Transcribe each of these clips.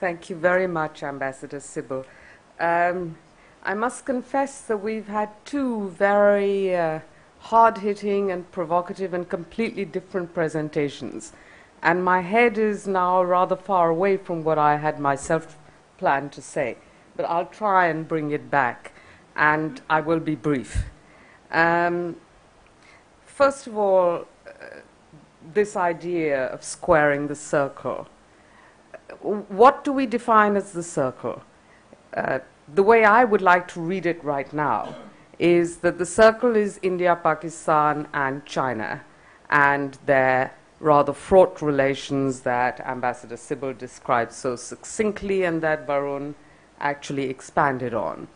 Thank you very much, Ambassador Sybil. I must confess that we've had two very hard-hitting and provocative and completely different presentations. And my head is now rather far away from what I had myself planned to say. But I'll try and bring it back, and I will be brief. First of all, this idea of squaring the circle. What do we define as the circle? The way I would like to read it right now is that the circle is India, Pakistan, and China, and their rather fraught relations that Ambassador Sybil described so succinctly and that Varun actually expanded on.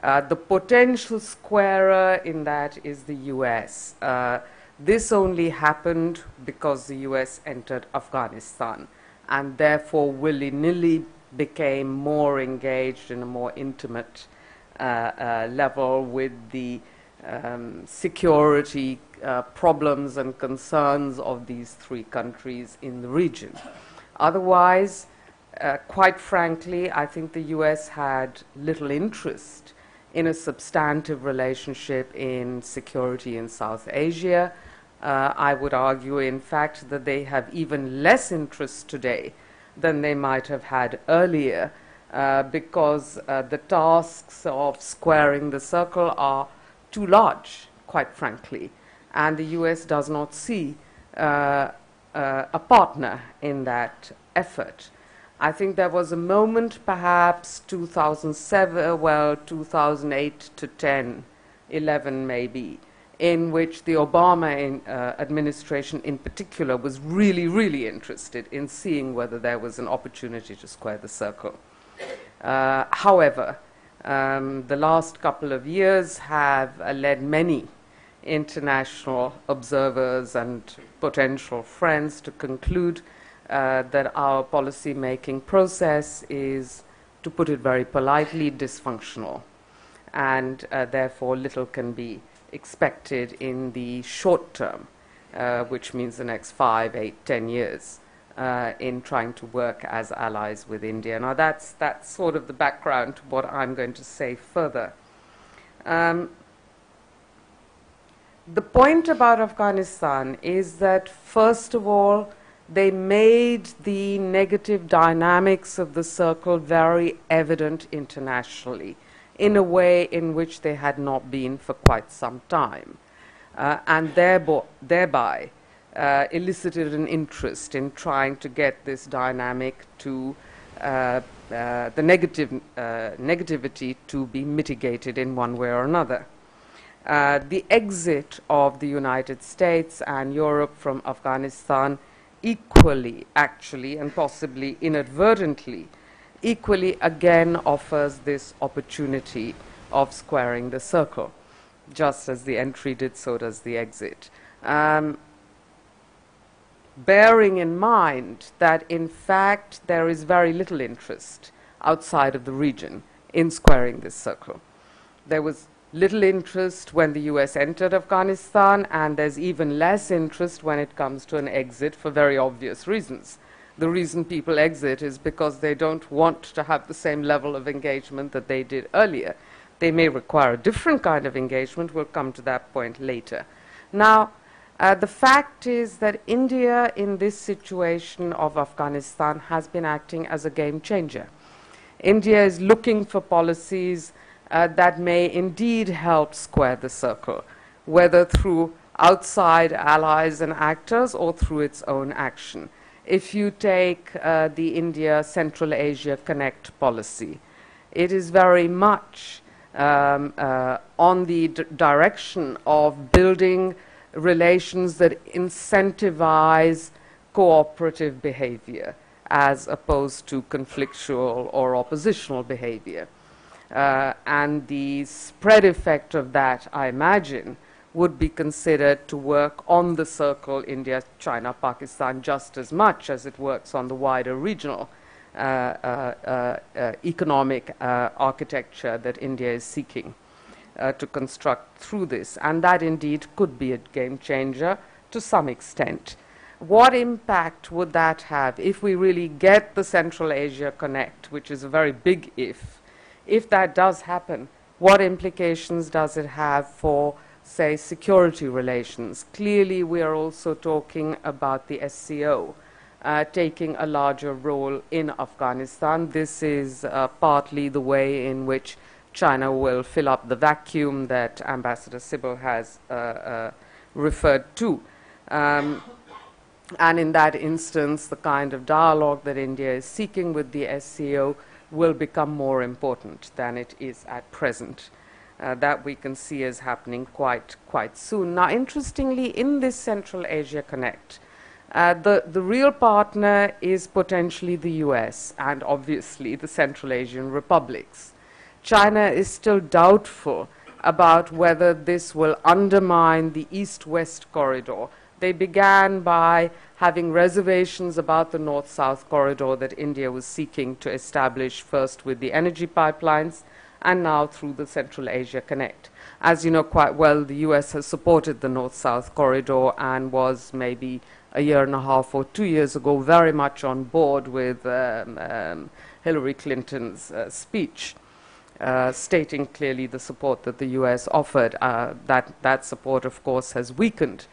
The potential squarer in that is the US. This only happened because the US entered Afghanistan and therefore willy-nilly became more engaged in a more intimate level with the security problems and concerns of these three countries in the region. Otherwise, quite frankly, I think the US had little interest in a substantive relationship in security in South Asia. I would argue, in fact, that they have even less interest today than they might have had earlier, because the tasks of squaring the circle are too large, quite frankly, and the US does not see a partner in that effort. I think there was a moment, perhaps 2007, well, 2008 to 10, 11 maybe, in which the Obama administration in particular was really, really interested in seeing whether there was an opportunity to square the circle. However, the last couple of years have led many international observers and potential friends to conclude that our policy-making process is, to put it very politely, dysfunctional, and therefore little can be expected in the short term, which means the next 5, 8, 10 years, in trying to work as allies with India. Now that's sort of the background to what I'm going to say further. The point about Afghanistan is that, first of all, they made the negative dynamics of the circle very evident internationally, in a way in which they had not been for quite some time, and thereby elicited an interest in trying to get this dynamic to the negativity to be mitigated in one way or another. The exit of the United States and Europe from Afghanistan equally, actually, and possibly inadvertently, equally again offers this opportunity of squaring the circle. Just as the entry did, so does the exit. Bearing in mind that, in fact, there is very little interest outside of the region in squaring this circle. There was little interest when the US entered Afghanistan, and there's even less interest when it comes to an exit for very obvious reasons. The reason people exit is because they don't want to have the same level of engagement that they did earlier. They may require a different kind of engagement. We'll come to that point later. Now, the fact is that India, in this situation of Afghanistan, has been acting as a game changer. India is looking for policies that may indeed help square the circle, whether through outside allies and actors or through its own action. If you take the India Central Asia Connect policy, it is very much on the direction of building relations that incentivize cooperative behavior as opposed to conflictual or oppositional behavior. And the spread effect of that, I imagine, would be considered to work on the circle India, China, Pakistan just as much as it works on the wider regional economic architecture that India is seeking to construct through this. And that indeed could be a game changer to some extent. what impact would that have if we really get the Central Asia Connect, which is a very big if that does happen, what implications does it have for, say, security relations? Clearly, we are also talking about the SCO taking a larger role in Afghanistan. This is partly the way in which China will fill up the vacuum that Ambassador Sybil has referred to. And in that instance, the kind of dialogue that India is seeking with the SCO will become more important than it is at present. That we can see as happening quite soon. Now, interestingly, in this Central Asia Connect, the real partner is potentially the US and obviously the Central Asian republics. China is still doubtful about whether this will undermine the East-West corridor. They began by having reservations about the North-South corridor that India was seeking to establish, first with the energy pipelines and now through the Central Asia Connect. As you know quite well, the US has supported the North-South corridor and was maybe a year and a half or 2 years ago very much on board with Hillary Clinton's speech, stating clearly the support that the US offered. That support, of course, has weakened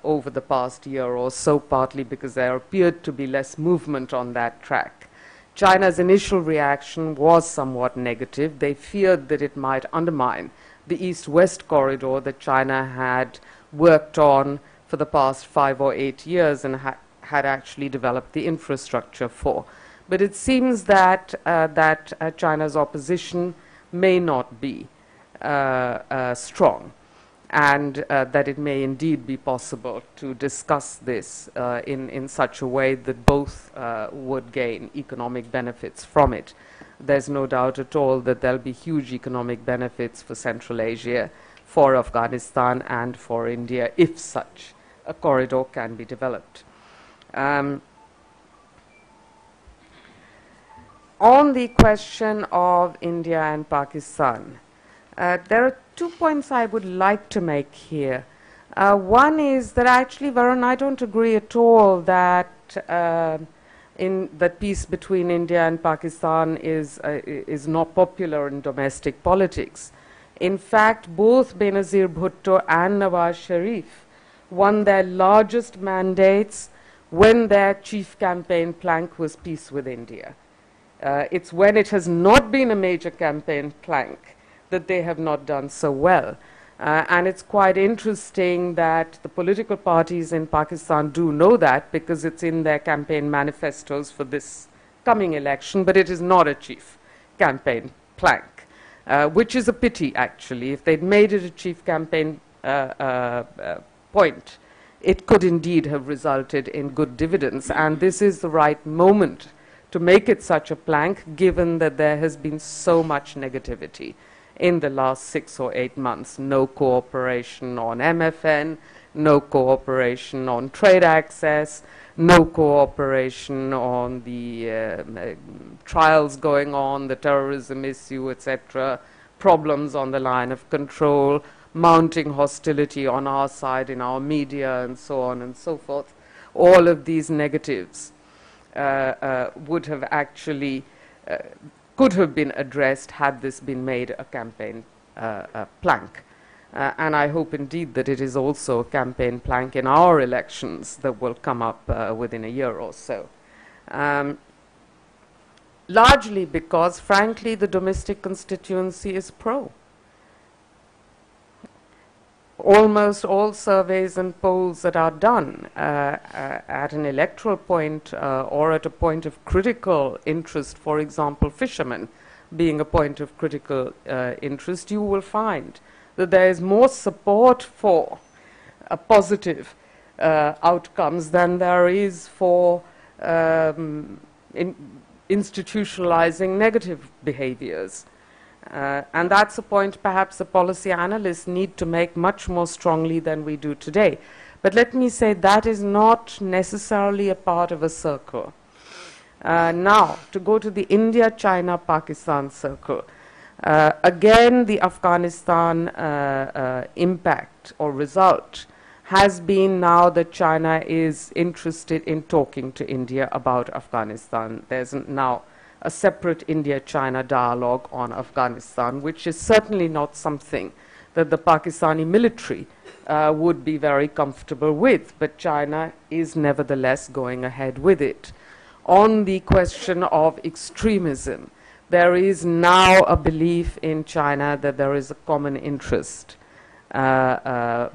over the past year or so, partly because there appeared to be less movement on that track. China's initial reaction was somewhat negative. They feared that it might undermine the East-West corridor that China had worked on for the past 5 or 8 years and had actually developed the infrastructure for. But it seems that China's opposition may not be strong, and that it may indeed be possible to discuss this in such a way that both would gain economic benefits from it. There's no doubt at all that there'll be huge economic benefits for Central Asia, for Afghanistan, and for India if such a corridor can be developed. On the question of India and Pakistan, there are 2 points I would like to make here. One is that actually, Varun, I don't agree at all that in the peace between India and Pakistan is not popular in domestic politics. In fact, both Benazir Bhutto and Nawaz Sharif won their largest mandates when their chief campaign plank was peace with India. It's when it has not been a major campaign plank that they have not done so well. And it's quite interesting that the political parties in Pakistan do know that, because it's in their campaign manifestos for this coming election, but it is not a chief campaign plank, which is a pity, actually. If they'd made it a chief campaign point, it could indeed have resulted in good dividends. And this is the right moment to make it such a plank, given that there has been so much negativity in the last 6 or 8 months. No cooperation on MFN, no cooperation on trade access, no cooperation on the trials going on, the terrorism issue, etc., problems on the line of control, mounting hostility on our side in our media, and so on and so forth. All of these negatives would have actually could have been addressed had this been made a campaign plank. And I hope indeed that it is also a campaign plank in our elections that will come up within a year or so. Largely because, frankly, the domestic constituency is pro. Almost all surveys and polls that are done at an electoral point or at a point of critical interest, for example, fishermen being a point of critical interest, you will find that there is more support for positive outcomes than there is for institutionalizing negative behaviors. And that's a point perhaps the policy analysts need to make much more strongly than we do today. But let me say that is not necessarily a part of a circle. Now, to go to the India, China, Pakistan circle. Again, the Afghanistan impact or result has been now that China is interested in talking to India about Afghanistan. There's now a separate India-China dialogue on Afghanistan, which is certainly not something that the Pakistani military would be very comfortable with, but China is nevertheless going ahead with it. On the question of extremism, there is now a belief in China that there is a common interest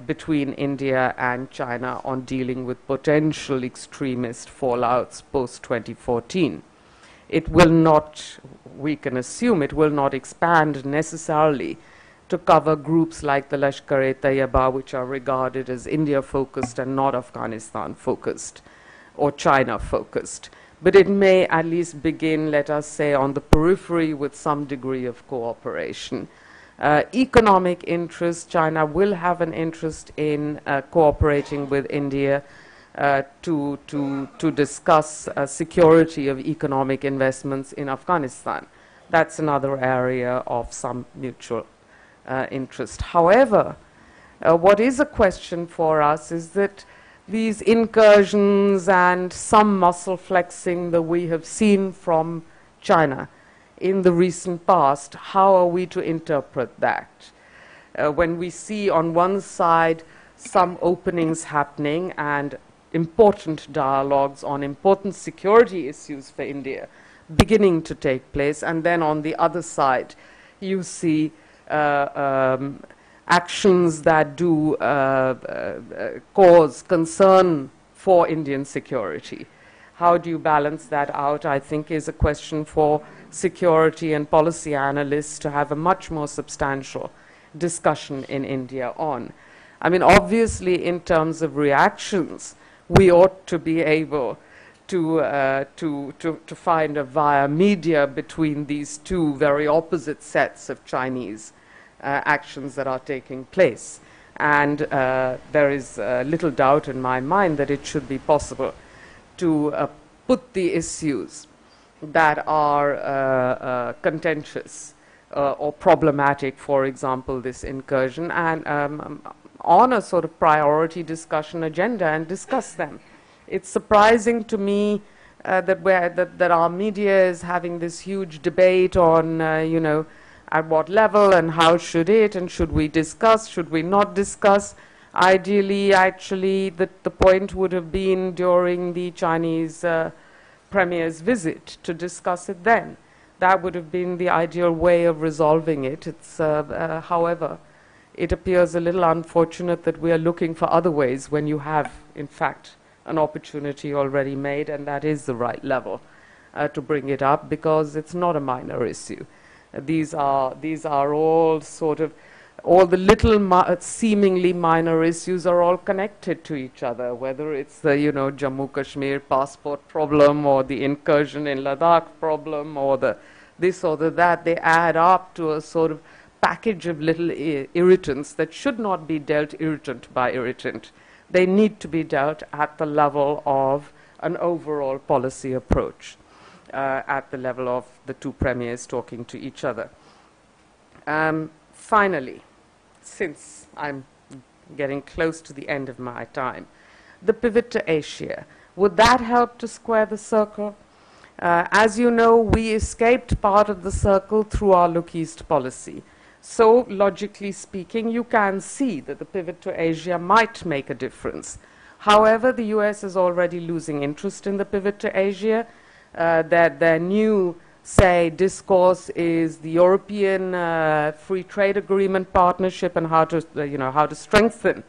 between India and China on dealing with potential extremist fallouts post-2014. It will not, we can assume, it will not expand necessarily to cover groups like the Lashkar-e-Taiba, which are regarded as India-focused and not Afghanistan-focused or China-focused. But it may at least begin, let us say, on the periphery with some degree of cooperation. Economic interest, China will have an interest in cooperating with India to discuss security of economic investments in Afghanistan. That's another area of some mutual interest. However, what is a question for us is that these incursions and some muscle flexing that we have seen from China in the recent past, how are we to interpret that? When we see on one side some openings happening and important dialogues on important security issues for India beginning to take place, and then on the other side you see actions that do cause concern for Indian security. How do you balance that out, I think, is a question for security and policy analysts to have a much more substantial discussion in India on. I mean, obviously, in terms of reactions, we ought to be able to find a via media between these two very opposite sets of Chinese actions that are taking place. And there is little doubt in my mind that it should be possible to put the issues that are contentious or problematic, for example, this incursion, and on a sort of priority discussion agenda and discuss them. It's surprising to me that our media is having this huge debate on, you know, at what level and how should it, and should we discuss, should we not discuss. Ideally, actually, the point would have been during the Chinese Premier's visit to discuss it then. That would have been the ideal way of resolving it. It's, however, it appears a little unfortunate that we are looking for other ways when you have, in fact, an opportunity already made, and that is the right level to bring it up, because it's not a minor issue. These are all sort of, all the little seemingly minor issues are all connected to each other, whether it's the, you know, Jammu Kashmir passport problem or the incursion in Ladakh problem or the this or the that. They add up to a sort of package of little irritants that should not be dealt irritant by irritant. They need to be dealt at the level of an overall policy approach, at the level of the two premiers talking to each other. Finally, since I'm getting close to the end of my time, the pivot to Asia, would that help to square the circle? As you know, we escaped part of the circle through our Look East policy. So, logically speaking, you can see that the pivot to Asia might make a difference. However, the US is already losing interest in the pivot to Asia. That their new, say, discourse is the European Free Trade Agreement partnership and how to, how to strengthen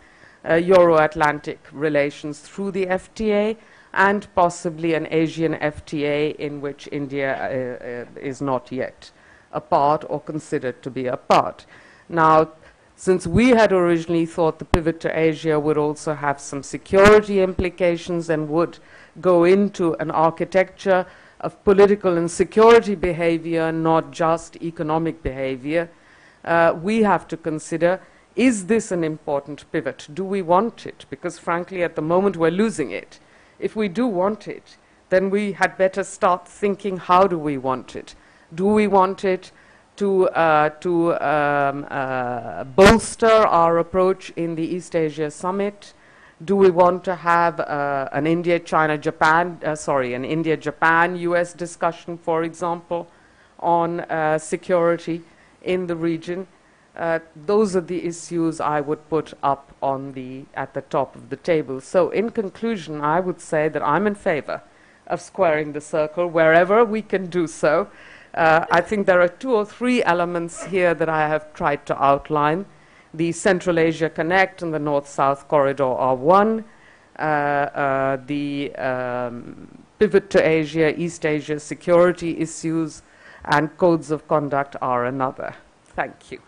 Euro-Atlantic relations through the FTA, and possibly an Asian FTA in which India is not yet a part or considered to be a part. Now, since we had originally thought the pivot to Asia would also have some security implications and would go into an architecture of political and security behavior, not just economic behavior, we have to consider, is this an important pivot? Do we want it? Because frankly, at the moment, we're losing it. If we do want it, then we had better start thinking, how do we want it? Do we want it to bolster our approach in the East Asia Summit Do we want to have an an India-Japan-US discussion, for example, on security in the region? Those are the issues I would put up at the top of the table. So in conclusion, I would say that I'm in favor of squaring the circle wherever we can do so. I think there are 2 or 3 elements here that I have tried to outline. The Central Asia Connect and the North-South Corridor are one. The pivot to Asia, East Asia security issues, and codes of conduct are another. Thank you.